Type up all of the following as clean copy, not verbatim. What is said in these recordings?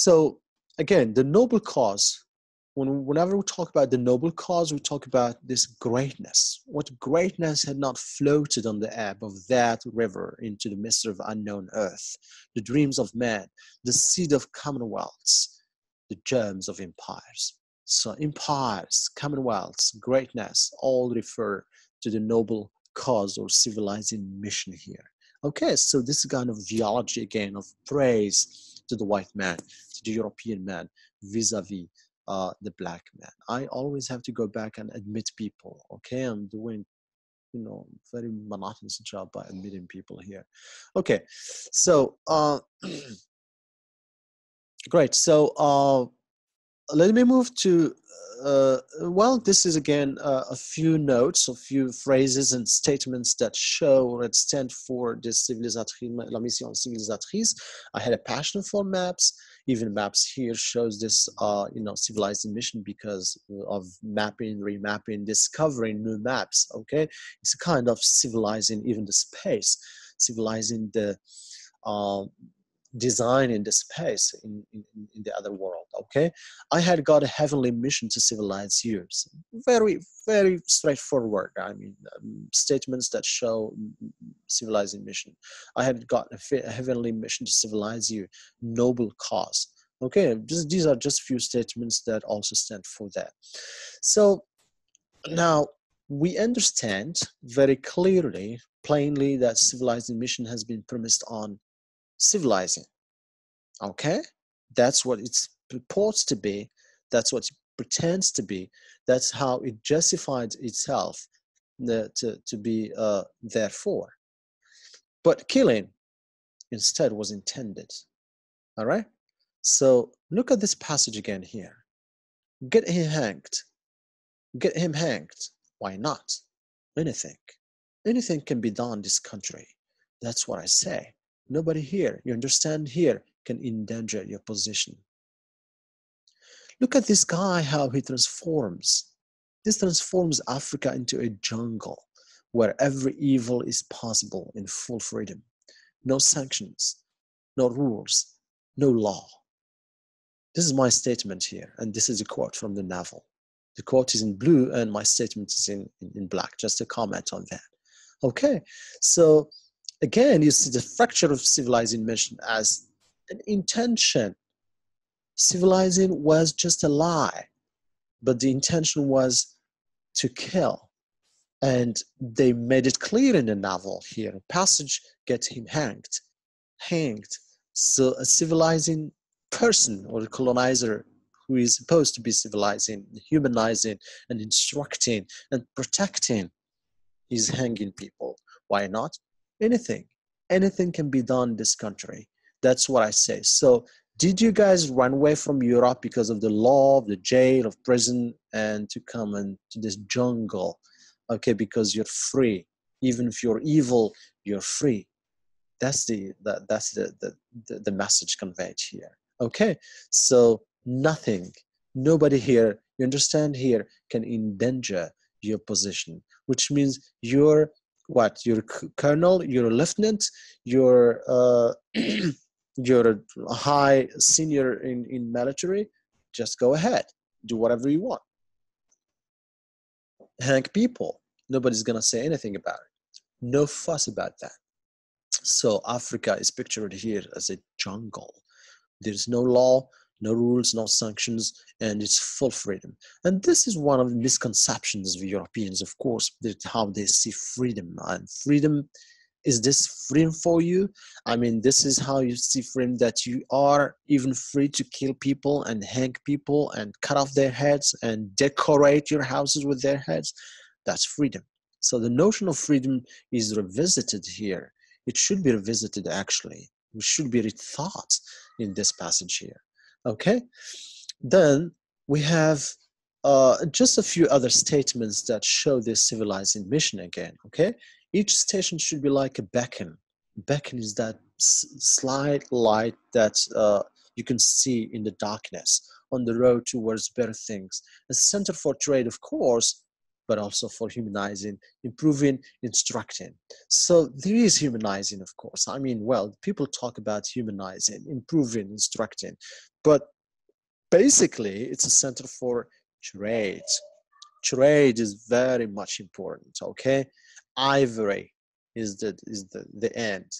So again, the noble cause, whenever we talk about the noble cause, we talk about this greatness. What greatness had not floated on the ebb of that river into the mist of unknown earth, the dreams of man, the seed of commonwealths, the germs of empires. So empires, commonwealths, greatness, all refer to the noble cause or civilizing mission here. Okay, so this kind of theology again of praise to the white man, to the European man, vis-a-vis the black man. I always have to go back and admit people. Okay, I'm doing, very monotonous job by admitting people here. Okay, so great. So let me move to, well, this is again a few notes, a few phrases and statements that show or that stand for this la mission civilisatrice. I had a passion for maps. Even maps here shows this, civilizing mission because of mapping, remapping, discovering new maps. Okay, it's a kind of civilizing even the space, civilizing the design in the space in the other world. Okay, I had got a heavenly mission to civilize you. So very, very straightforward. I mean, statements that show civilizing mission. I had got a heavenly mission to civilize you, noble cause. Okay, these are just few statements that also stand for that. So now we understand very clearly, plainly, that civilizing mission has been premised on civilizing. Okay, that's what it purports to be, that's what it pretends to be, that's how it justified itself to be therefore. But killing instead was intended. All right, so look at this passage again here. Get him hanged, get him hanged. Why not? Anything can be done in this country. That's what I say. Nobody here, you understand, here can endanger your position. Look at this guy, how he transforms. This transforms Africa into a jungle where every evil is possible in full freedom. No sanctions, no rules, no law. This is my statement here, and this is a quote from the novel. The quote is in blue and my statement is in black, just a comment on that. Okay, so again, you see the fracture of civilizing mission as an intention. Civilizing was just a lie, but the intention was to kill. And they made it clear in the novel here. A passage, get him hanged. So a civilizing person or a colonizer who is supposed to be civilizing, humanizing, and instructing and protecting is hanging people. Why not? Anything can be done in this country. That's what I say. So did you guys run away from Europe because of the law, of the jail, of prison, and to come into this jungle? Okay, because you're free. Even if you're evil, you're free. That's the message conveyed here. Okay, so nobody here, you understand here, can endanger your position, which means you're what? You're a colonel, you're a lieutenant, you're you're a high senior in military. Just go ahead, do whatever you want. Hang people. Nobody's gonna say anything about it. No fuss about that. So Africa is pictured here as a jungle. There's no law, no rules, no sanctions, and it's full freedom. And this is one of the misconceptions of Europeans, of course, how they see freedom. And freedom, is this freedom for you? I mean, this is how you see freedom, that you are even free to kill people and hang people and cut off their heads and decorate your houses with their heads. That's freedom. So the notion of freedom is revisited here. It should be revisited, actually. It should be rethought in this passage here. Okay? Then we have just a few other statements that show this civilizing mission again. Okay? Each station should be like a beacon. Beacon is that slight light that you can see in the darkness on the road towards better things. A center for trade, of course, but also for humanizing, improving, instructing. So there is humanizing, of course. I mean, well, people talk about humanizing, improving, instructing, But basically, it's a center for trade. Trade is very much important, okay? Ivory is the end.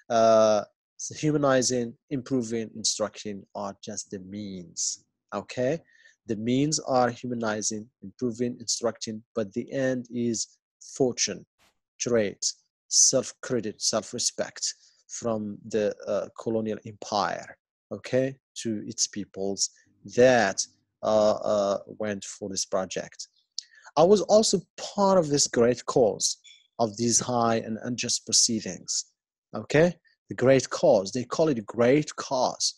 So humanizing, improving, instructing are just the means, okay? The means are humanizing, improving, instructing, but the end is fortune, trade, self-credit, self-respect from the colonial empire, okay, to its peoples that went for this project. I was also part of this great cause of these high and unjust proceedings. Okay, the great cause. They call it a great cause.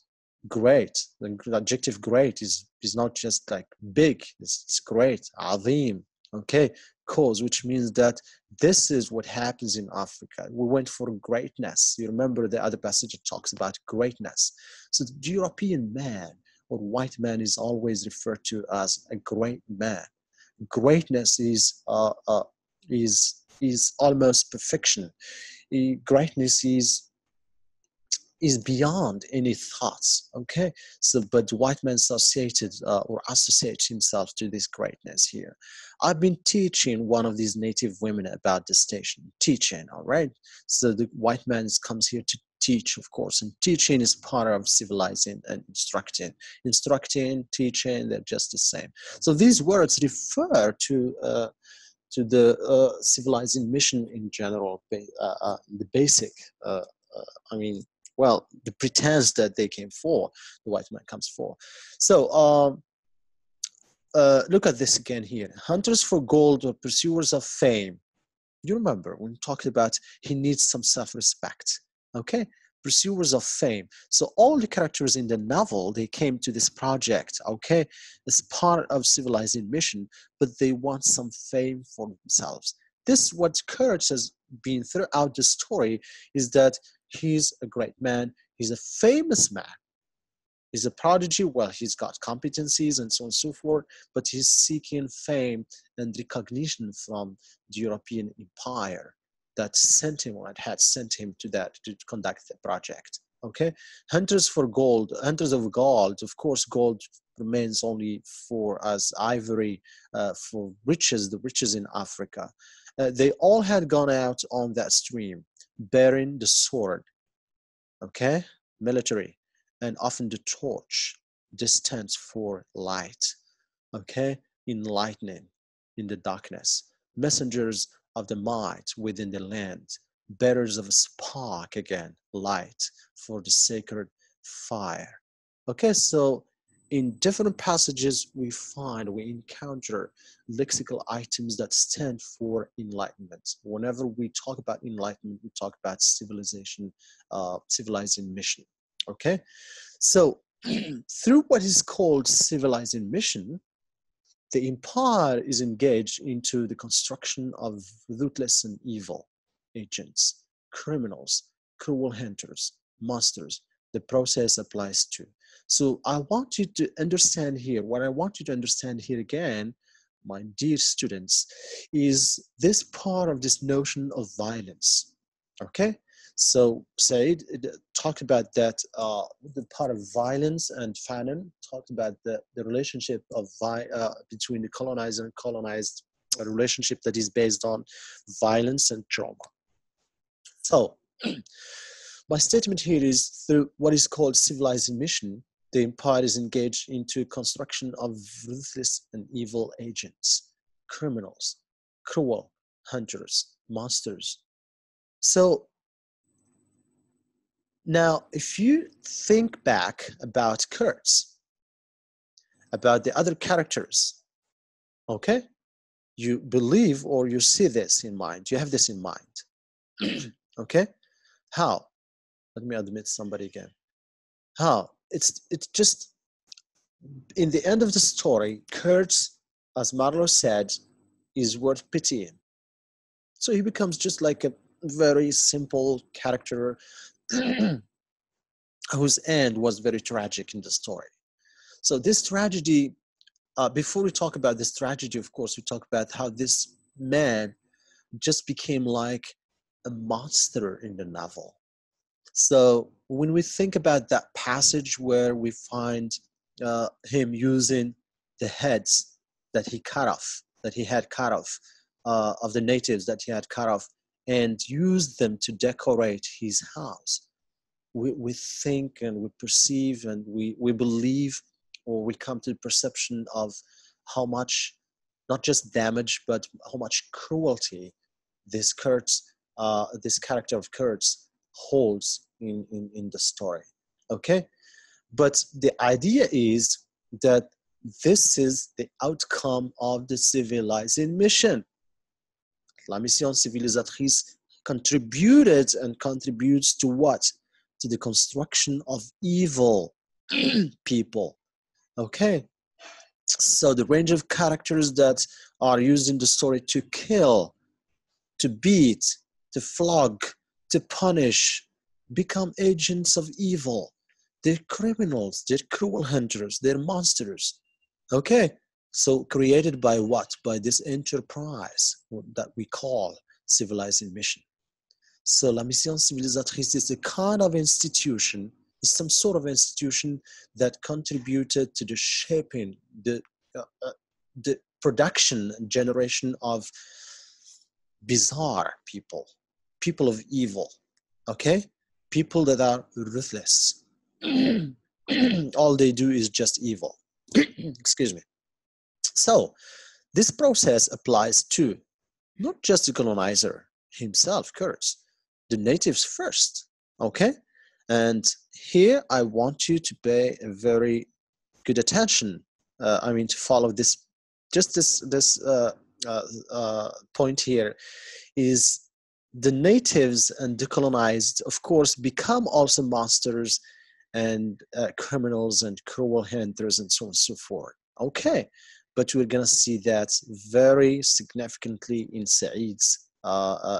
Great. The adjective "great" is not just like big. It's great. Azim. Okay, cause, which means that this is what happens in Africa. We went for greatness. You remember the other passage that talks about greatness. So the European man or white man is always referred to as a great man. Greatness is almost perfection. Greatness is beyond any thoughts. Okay, so but the white man associated or associates himself to this greatness here. I've been teaching one of these native women about the station, teaching. All right, so the white man comes here to teach, of course, and teaching is part of civilizing and instructing, teaching, they're just the same. So these words refer to the civilizing mission in general, the basic I mean, well, the pretense that they came for, the white man comes for. So look at this again here. Hunters for gold or pursuers of fame. You remember when we talked about he needs some self-respect, okay? Pursuers of fame. So all the characters in the novel, they came to this project, okay, as part of civilizing mission, but they want some fame for themselves. This, what Kurtz has been throughout the story, is that he's a great man, he's a famous man. He's a prodigy, well, he's got competencies and so on and so forth, but he's seeking fame and recognition from the European empire that sent him, or had sent him to that, to conduct the project, okay? Hunters for gold, hunters of gold, of course, gold remains only for as ivory for riches, the riches in Africa. They all had gone out on that stream, bearing the sword, okay, military, and often the torch. This stands for light, okay, enlightening in the darkness, messengers of the might within the land, bearers of a spark, again, light for the sacred fire. Okay, so in different passages we encounter lexical items that stand for enlightenment. Whenever we talk about enlightenment, we talk about civilization, civilizing mission. Okay, so through what is called civilizing mission, the empire is engaged into the construction of ruthless and evil agents, criminals, cruel hunters, monsters. The process applies to. So I want you to understand here, what I want you to understand here again, my dear students, is this part of this notion of violence, okay? So Said talked about that, the part of violence, and Fanon talked about the relationship of between the colonizer and colonized, a relationship that is based on violence and trauma. So my statement here is, through what is called civilizing mission, the empire is engaged into construction of ruthless and evil agents, criminals, cruel hunters, monsters. So now, if you think back about Kurtz, about the other characters, okay, you believe or you see this in mind, you have this in mind, okay? How? Let me admit somebody again. How? It's just, in the end of the story, Kurtz, as Marlowe said, is worth pitying. So he becomes just like a very simple character whose end was very tragic in the story. So this tragedy, before we talk about this tragedy, of course, we talk about how this man just became like a monster in the novel. So when we think about that passage where we find him using the heads that he cut off, that he had cut off, of the natives that he had cut off, and used them to decorate his house, we think and we perceive and we believe, or we come to the perception of how much, not just damage, but how much cruelty this this character of Kurtz holds in the story. Okay, but the idea is that this is the outcome of the civilizing mission. La mission civilisatrice contributed and contributes to what? To the construction of evil people. Okay, so the range of characters that are used in the story to kill, to beat, to flog, to punish, become agents of evil. They're criminals, they're cruel hunters, they're monsters. Okay, so created by what? By this enterprise that we call civilizing mission. So la mission civilisatrice is a kind of institution, is some sort of institution that contributed to the shaping, the production and generation of bizarre people, people of evil, okay? People that are ruthless. All they do is just evil. Excuse me. So this process applies to not just the colonizer himself, Kurtz, the natives first, okay? And here I want you to pay a very good attention. To follow this, just this point here is the natives and the colonized, of course, become also monsters and criminals and cruel hunters and so on and so forth. Okay, but we're gonna see that very significantly in Saeed's,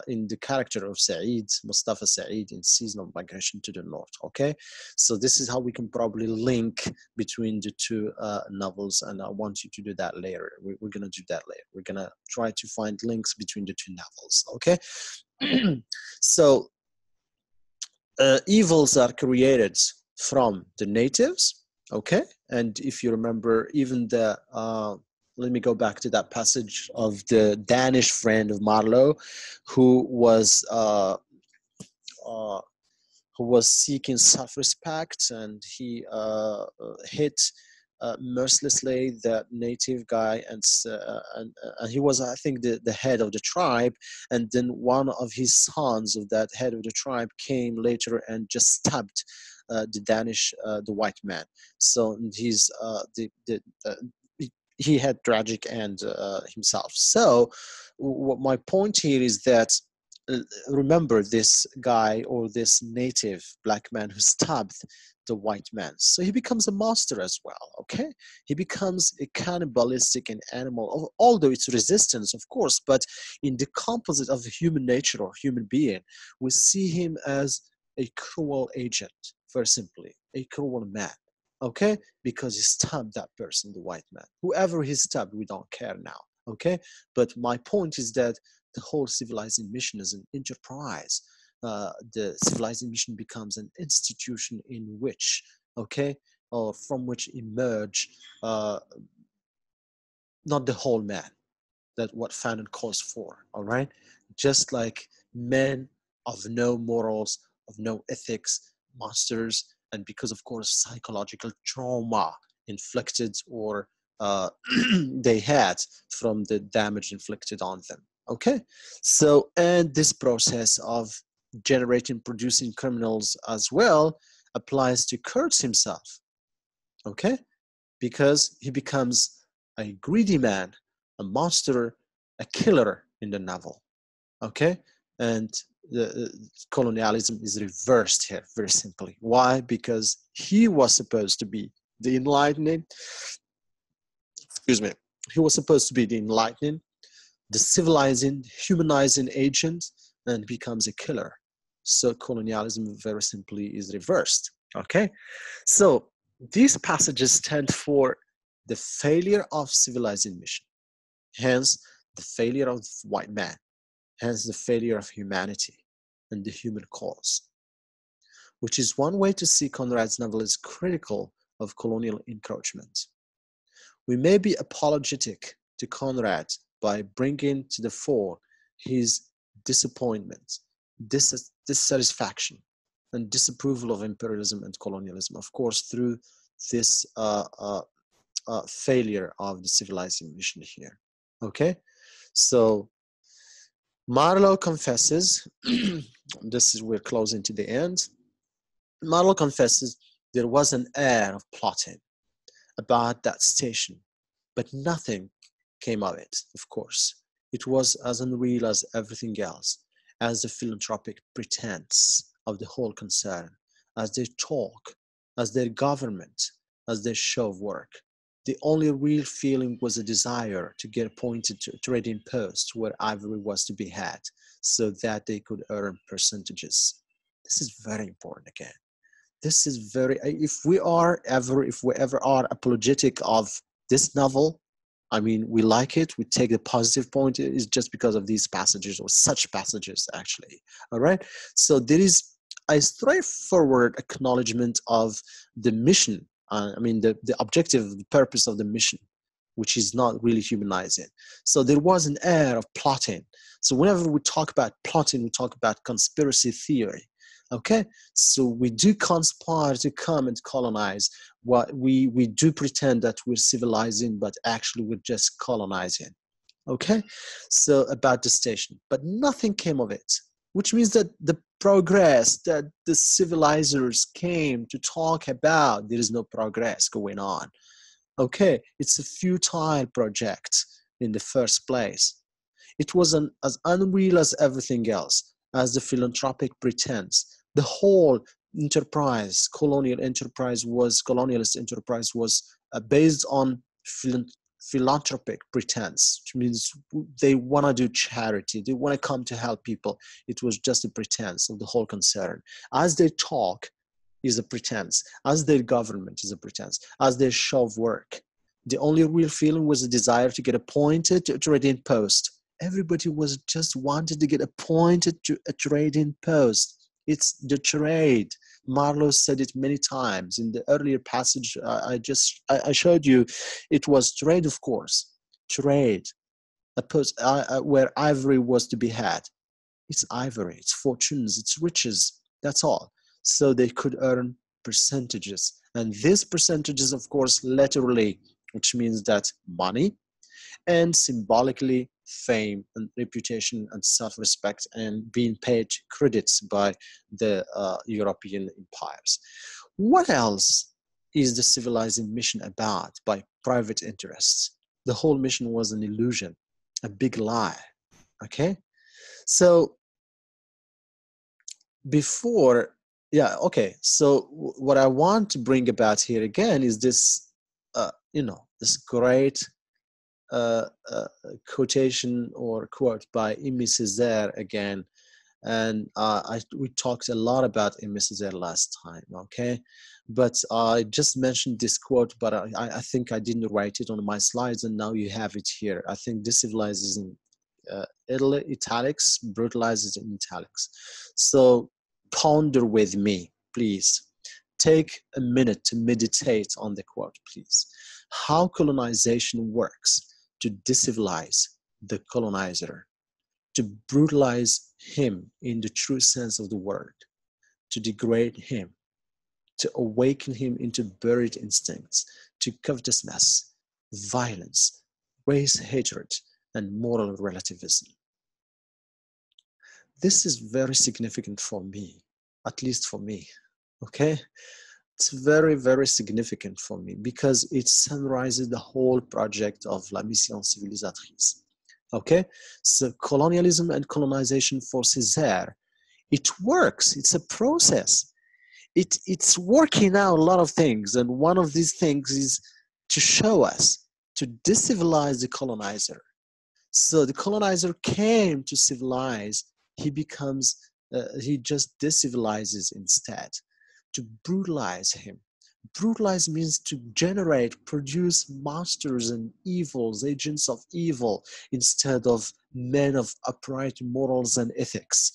in the character of Saeed, Mustafa Saeed, in Season of Migration to the North. Okay, so this is how we can probably link between the two novels, and I want you to do that later. We're gonna do that later. We're gonna try to find links between the two novels. Okay, so evils are created from the natives. Okay, and if you remember, even the let me go back to that passage of the Danish friend of Marlowe, who was seeking self-respect, and he hit mercilessly that native guy, and he was, I think, the head of the tribe, and then one of his sons of that head of the tribe came later and just stabbed the Danish, the white man. So he's he had tragic end himself. So my point here is that remember this guy, or this native black man who stabbed the white man. So he becomes a monster as well, okay? He becomes a cannibalistic and animal, although it's resistance, of course, but in the composite of human nature or human being, we see him as a cruel agent, very simply, a cruel man, okay? Because he stabbed that person, the white man. Whoever he stabbed, we don't care now, okay? But my point is that the whole civilizing mission is an enterprise. The civilizing mission becomes an institution in which, okay, or from which emerge not the whole man, that what Fanon calls for, all right? Just like men of no morals, of no ethics, monsters, and because, of course, psychological trauma inflicted or they had from the damage inflicted on them. Okay, so, and this process of generating, producing criminals as well applies to Kurtz himself. Okay, because he becomes a greedy man, a monster, a killer in the novel. Okay, and the colonialism is reversed here very simply. Why? Because he was supposed to be the enlightening, excuse me, he was supposed to be the enlightening, the civilizing, humanizing agent, and becomes a killer. So colonialism very simply is reversed. Okay, so these passages stand for the failure of civilizing mission, hence the failure of the white man, hence the failure of humanity and the human cause. which is one way to see Conrad's novel is critical of colonial encroachment. We may be apologetic to Conrad by bringing to the fore his disappointment, dissatisfaction, and disapproval of imperialism and colonialism, of course, through this failure of the civilizing mission here. Okay, so Marlowe confesses, we're closing to the end. Marlowe confesses there was an air of plotting about that station, but nothing came of it, of course. It was as unreal as everything else, as the philanthropic pretense of the whole concern, as their talk, as their government, as their show of work. The only real feeling was a desire to get appointed to a trading post where ivory was to be had, so that they could earn percentages. This is very important again. This is very, if we ever are apologetic of this novel, I mean, we like it, we take the positive point, is just because of these passages, or such passages actually, all right? So there is a straightforward acknowledgement of the mission, the objective, the purpose of the mission, which is not really humanizing. So there was an air of plotting. So whenever we talk about plotting, we talk about conspiracy theory. Okay, so we do conspire to come and colonize. What we do pretend that we're civilizing, but actually we're just colonizing. Okay, so about the station, but nothing came of it, which means that the progress that the civilizers came to talk about, there is no progress going on. Okay, it's a futile project in the first place. It was as unreal as everything else, as the philanthropic pretense. The whole enterprise, colonialist enterprise was based on philanthropic pretense, which means they want to do charity, they want to come to help people. It was just a pretense of the whole concern. As they talk is a pretense, as their government is a pretense, as their show of work. The only real feeling was a desire to get appointed to a trading post. Everybody was just wanted to get appointed to a trading post. It's the trade. Marlowe said it many times in the earlier passage. I showed you. It was trade, of course. Trade, a post where ivory was to be had. It's ivory. It's fortunes. It's riches. That's all. So they could earn percentages, and these percentages, of course, literally, which means that money, and symbolically fame and reputation and self-respect, and being paid credits by the European empires. What else is the civilizing mission about by private interests? The whole mission was an illusion, a big lie. Okay, so so what I want to bring about here again is this, this great quotation or quote by Aimé Césaire again, and we talked a lot about Aimé Césaire last time, okay? But I just mentioned this quote, but I think I didn't write it on my slides, and now you have it here. I think decivilizes in italics, brutalizes in italics. So ponder with me, please. Take a minute to meditate on the quote, please. How colonization works to decivilize the colonizer, to brutalize him in the true sense of the word, to degrade him, to awaken him into buried instincts, to covetousness, violence, race hatred, and moral relativism. This is very significant for me, at least for me, okay? It's very, very significant for me because it summarizes the whole project of La Mission Civilisatrice. Okay, so colonialism and colonization for Césaire, it works. It's a process. It's working out a lot of things, and one of these things is to show us, to decivilize the colonizer. So the colonizer came to civilize. He just decivilizes instead. To brutalize him. Brutalize means to produce monsters and evils, agents of evil, instead of men of upright morals and ethics,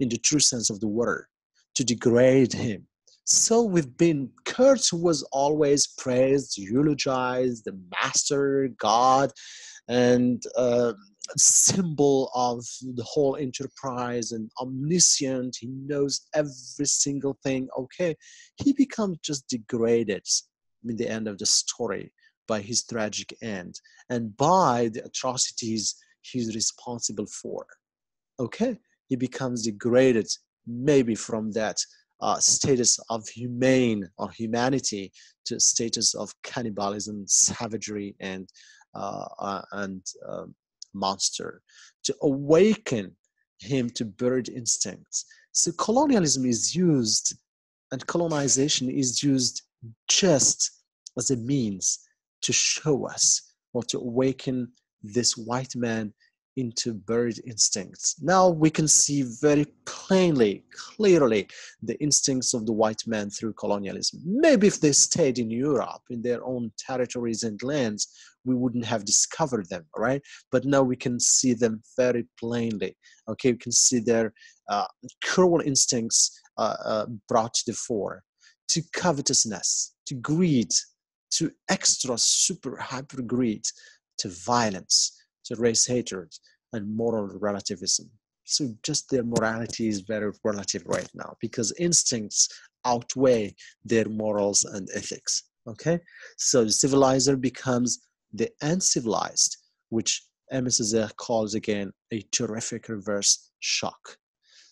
in the true sense of the word. to degrade him. So we've been, Kurt was always praised, eulogized, the master, God, and symbol of the whole enterprise and omniscient. He knows every single thing. Okay, he becomes just degraded in the end of the story by his tragic end and by the atrocities he's responsible for. Okay, he becomes degraded maybe from that status of humane or humanity to status of cannibalism, savagery, and monster, to awaken him to bird instincts. So colonialism is used, and colonization is used just as a means to show us or to awaken this white man into bird instincts. Now we can see very plainly, clearly, the instincts of the white man through colonialism. Maybe if they stayed in Europe, in their own territories and lands, we wouldn't have discovered them, right? But now we can see them very plainly. Okay, we can see their cruel instincts brought to the fore, to covetousness, to greed, to extra super hyper greed, to violence, to race hatred, and moral relativism. So just their morality is very relative right now because instincts outweigh their morals and ethics. Okay, so the civilizer becomes the uncivilized, which MSZ calls again a terrific reverse shock.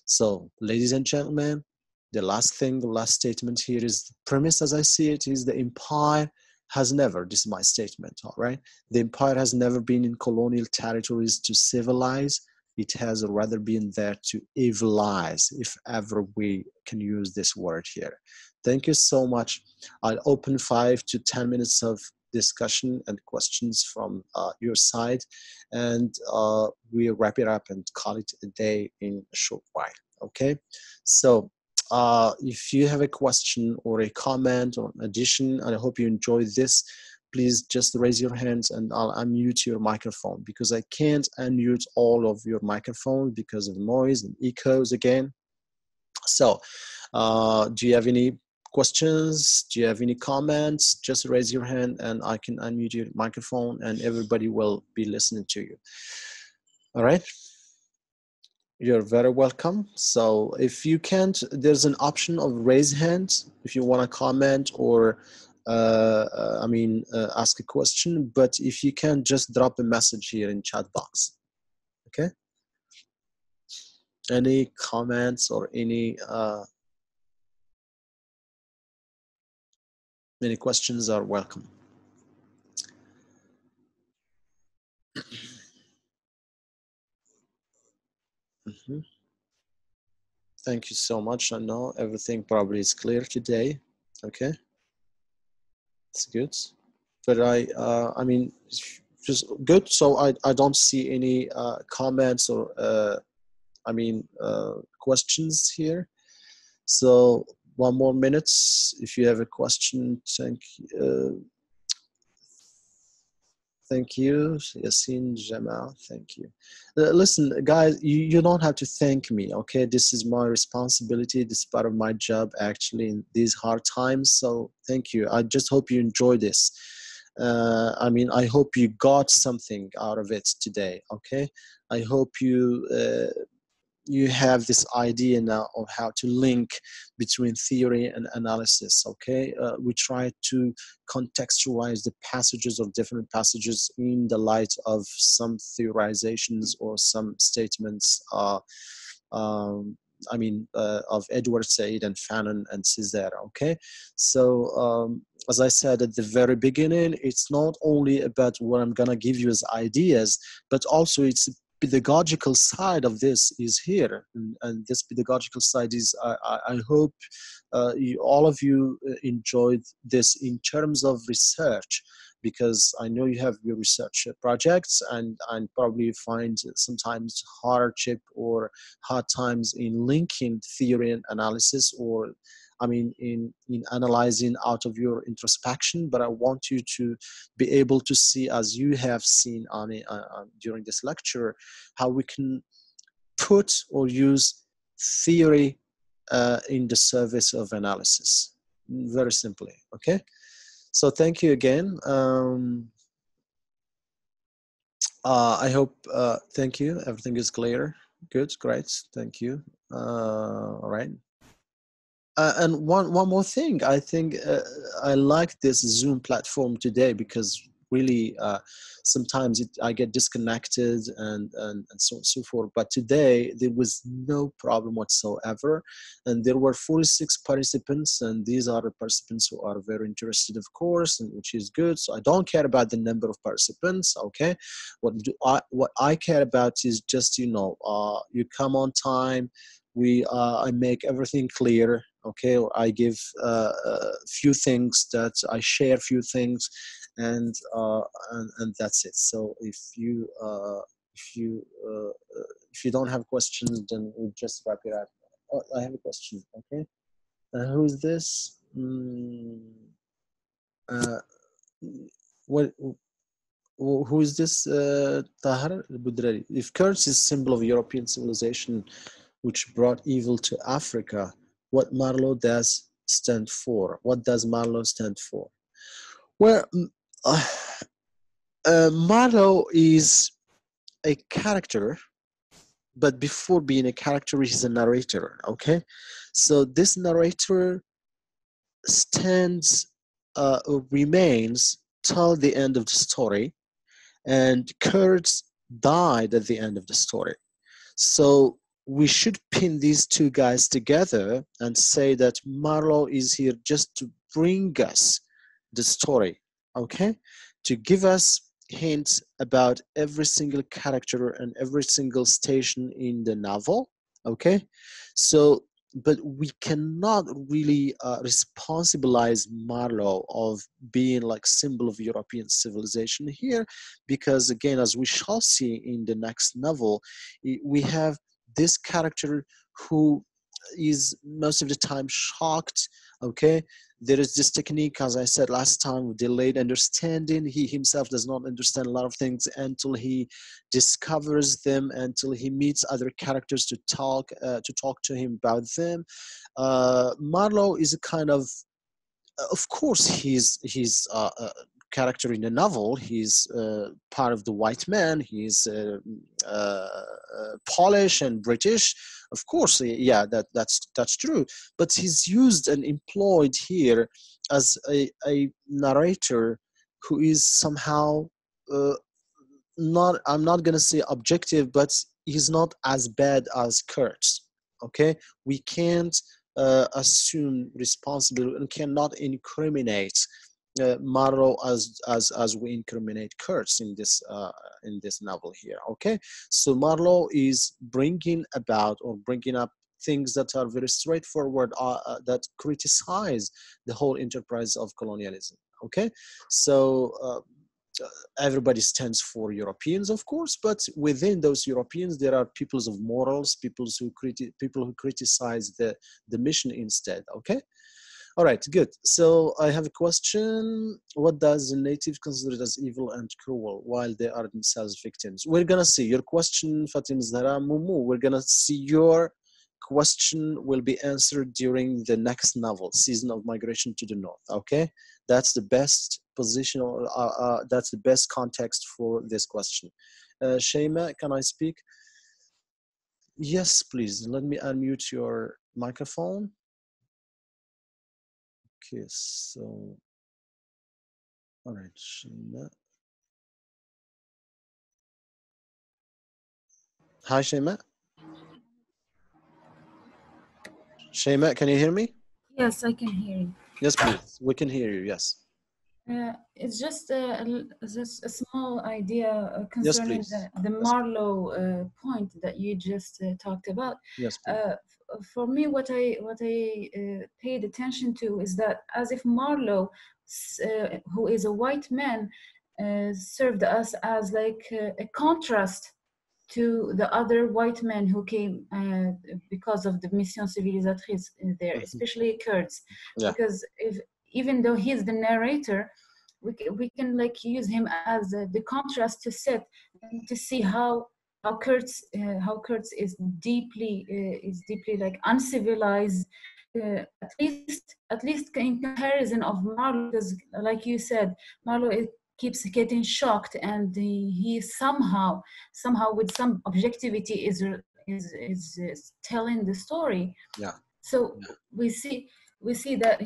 So, ladies and gentlemen, the last statement here is the premise as I see it is the empire has never, this is my statement, all right? The empire has never been in colonial territories to civilize. It has rather been there to evilize, if ever we can use this word here. Thank you so much. I'll open 5 to 10 minutes of discussion and questions from your side, and we'll wrap it up and call it a day in a short while, okay? So, if you have a question or a comment or an addition, and I hope you enjoyed this, please just raise your hands and I'll unmute your microphone because I can't unmute all of your microphones because of noise and echoes again. So, do you have any questions? Do you have any comments? Just raise your hand and I can unmute your microphone and everybody will be listening to you. All right. You're very welcome. So if you can't, there's an option of raise hand if you want to comment or ask a question. But if you can, just drop a message here in chat box. Okay. Any comments or any questions are welcome. Mm-hmm. Thank you so much. I know everything probably is clear today. Okay, it's good. But I mean, just good. So I don't see any comments or questions here. So 1 more minute. If you have a question, thank you, Yassine Jamal. Thank you. Listen, guys, you don't have to thank me, okay? This is my responsibility. This is part of my job, actually, in these hard times. So thank you. I just hope you enjoy this. I hope you got something out of it today, okay? I hope you have this idea now of how to link between theory and analysis, okay? We try to contextualize the passages of different passages in the light of some theorizations or some statements of Edward Said and Fanon and Césaire, okay? So as I said at the very beginning, it's not only about what I'm gonna give you as ideas, but also it's pedagogical side of this is here, and this pedagogical side is I hope all of you enjoyed this in terms of research, because I know you have your research projects and probably find sometimes hardship or hard times in linking theory and analysis, or in analyzing out of your introspection. But I want you to be able to see, as you have seen during this lecture, how we can put or use theory in the service of analysis. Very simply, okay? So thank you again. I hope, thank you, everything is clear. Good, great, thank you. All right. And one more thing, I think I like this Zoom platform today because really sometimes I get disconnected and so on and so forth. But today there was no problem whatsoever, and there were 46 participants, and these are the participants who are very interested, of course, and which is good. So I don't care about the number of participants. Okay, what I care about is just, you know, you come on time. I make everything clear, okay, or I give few things, that I share few things, and that's it. So if you don't have questions, then we'll just wrap it up. Oh, I have a question. Okay, who's this? What? Who is this? Tahar al-Budrari. If Kurds is symbol of European civilization, which brought evil to Africa, what Marlowe does stand for? What does Marlowe stand for? Well, Marlowe is a character, but before being a character, he's a narrator, okay? So this narrator stands, remains till the end of the story, and Kurds died at the end of the story. So we should pin these two guys together and say that Marlowe is here just to bring us the story, okay? To give us hints about every single character and every single station in the novel, okay? So, but we cannot really responsibilize Marlowe of being like symbol of European civilization here, because again, as we shall see in the next novel, we have this character who is most of the time shocked, okay? There is this technique, as I said last time, delayed understanding. He himself does not understand a lot of things until he discovers them, until he meets other characters to talk to him about them. Marlowe is a kind of course, he's character in the novel. He's part of the white man. He's Polish and British. Of course, yeah, that's true. But he's used and employed here as a narrator who is somehow not, I'm not going to say objective, but he's not as bad as Kurtz. Okay, we can't assume responsibility and cannot incriminate Marlowe as we incriminate Kurtz in this novel here. Okay, so Marlowe is bringing about or bringing up things that are very straightforward, that criticize the whole enterprise of colonialism. Okay, so everybody stands for Europeans, of course, but within those Europeans, there are peoples of morals, people who criticize the mission instead. Okay, all right, good. So I have a question. What does the native consider as evil and cruel while they are themselves victims? We're gonna see your question, Fatim Zahra Mumu. We're gonna see your question will be answered during the next novel, Season of Migration to the North. Okay, that's the best position, or that's the best context for this question. Shema, can I speak? Yes, please. Let me unmute your microphone. Okay, so, all right, Shema. Hi, Shema. Shema, can you hear me? Yes, I can hear you. Yes, please. We can hear you, yes. It's just a small idea concerning the Marlowe point that you just talked about. Yes, please. For me, what I paid attention to is that as if Marlowe, who is a white man, served us as like a contrast to the other white men who came because of the mission civilisatrice there, especially Kurds. Yeah. Because even though he's the narrator, we can like use him as the contrast to set and to see how how Kurtz is deeply like uncivilized, at least in comparison of Marlowe, because like you said, Marlowe keeps getting shocked, and he somehow with some objectivity is telling the story. Yeah. So Yeah. we see that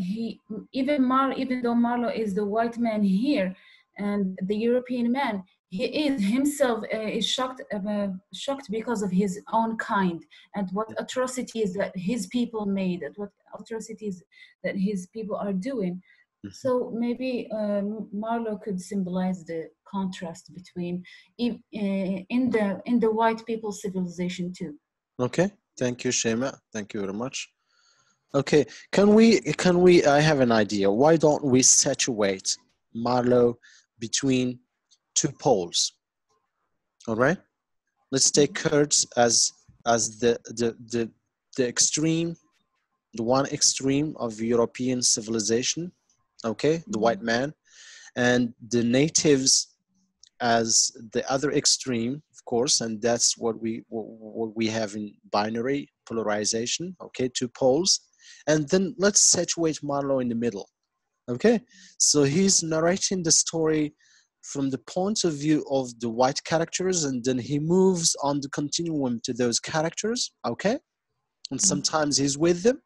even though Marlowe is the white man here and the European man, he is himself is shocked because of his own kind and what atrocities that his people made, and what atrocities that his people are doing. Mhm. So maybe Marlowe could symbolize the contrast between in the white people's civilization too. Okay. Thank you, Shema. Thank you very much. Okay. Can we, I have an idea. Why don't we situate Marlowe between two poles? All right. Let's take Kurtz as the extreme, the one extreme of European civilization, okay, the white man, and the natives as the other extreme, of course, and that's what we have in binary polarization, okay, two poles. And then let's situate Marlowe in the middle, okay? So he's narrating the story from the point of view of the white characters, and then he moves on the continuum to those characters, okay? And sometimes he's with them,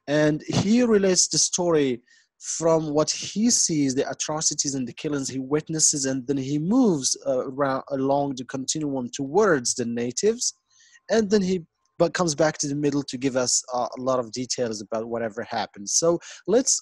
and he relates the story from what he sees, the atrocities and the killings he witnesses, and then he moves around along the continuum towards the natives, and then he comes back to the middle to give us a lot of details about whatever happened. So let's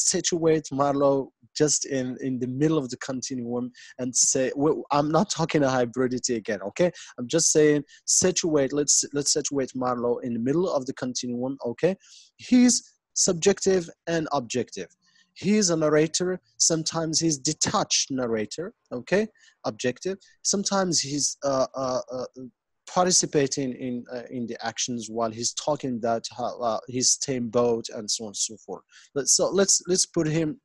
situate Marlowe just in the middle of the continuum and say, well, I'm not talking a hybridity again, okay? I'm just saying situate. Let's situate Marlowe in the middle of the continuum, okay? He's subjective and objective. He's a narrator. Sometimes he's detached narrator, okay, objective. Sometimes he's participating in the actions while he's talking about his steamboat and so on and so forth. Let's put him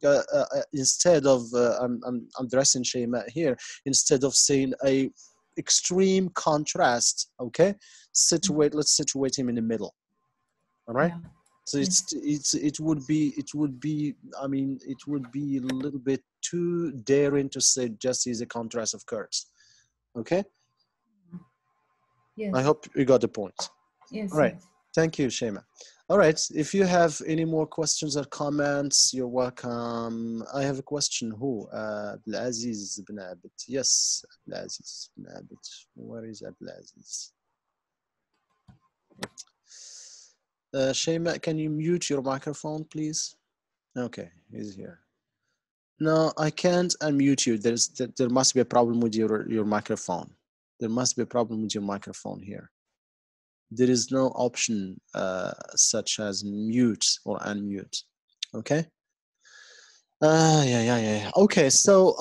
instead of I'm addressing Shema here, instead of saying a extreme contrast, okay, let's situate him in the middle. All right. Yeah. So Yes. it would be, I mean, it would be a little bit too daring to say just he's a contrast of Kurtz. Okay. I Yes. hope you got the point. All Yes. right. Yes. Thank you, Shema. All right. If you have any more questions or comments, you're welcome. I have a question. Who? Abdulaziz bin Abid. Yes, Abdulaziz bin Abid. Where is Abdulaziz? Shema, can you mute your microphone, please? Okay, he's here. No, I can't unmute you. There must be a problem with your microphone. There must be a problem with your microphone here. There is no option such as mute or unmute. Okay. Yeah. Okay, so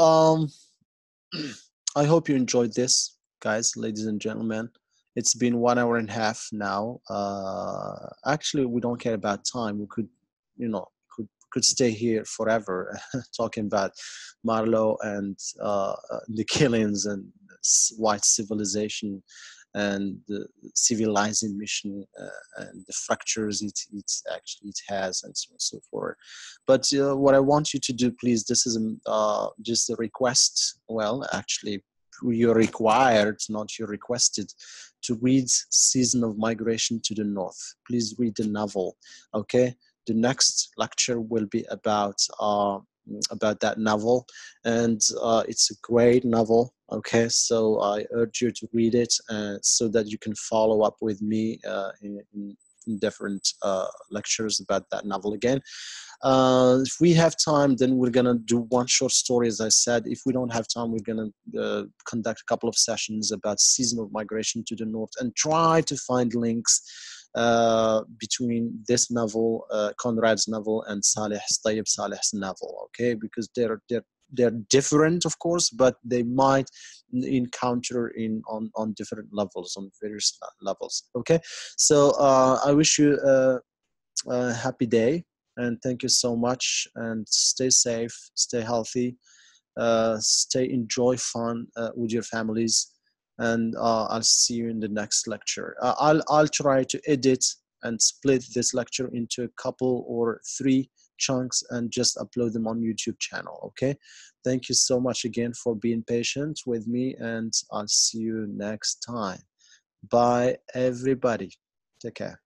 I hope you enjoyed this, guys, ladies and gentlemen. It's been 1 hour and a half now. Actually, we don't care about time. We could, could stay here forever talking about Marlowe and the killings and white civilization and the civilizing mission and the fractures it has and so on and so forth. But what I want you to do, please, this is just a request. Well, actually, you're required, not you're requested, to read Season of Migration to the North. Please read the novel, okay? The next lecture will be about that novel, and it's a great novel, okay? So I urge you to read it so that you can follow up with me in different lectures about that novel again. If we have time, then we're gonna do one short story, as I said. If we don't have time, we're gonna conduct a couple of sessions about Season of Migration to the North and try to find links between this novel, Conrad's novel, and Tayyib Saleh's novel, okay? Because they're different, of course, but they might encounter on different levels, on various levels, okay? So I wish you a happy day, and thank you so much, and stay safe, stay healthy, enjoy fun with your families, and I'll see you in the next lecture. I'll try to edit and split this lecture into a couple or 3 chunks and just upload them on YouTube channel. Okay, thank you so much again for being patient with me, and I'll see you next time. Bye everybody, take care.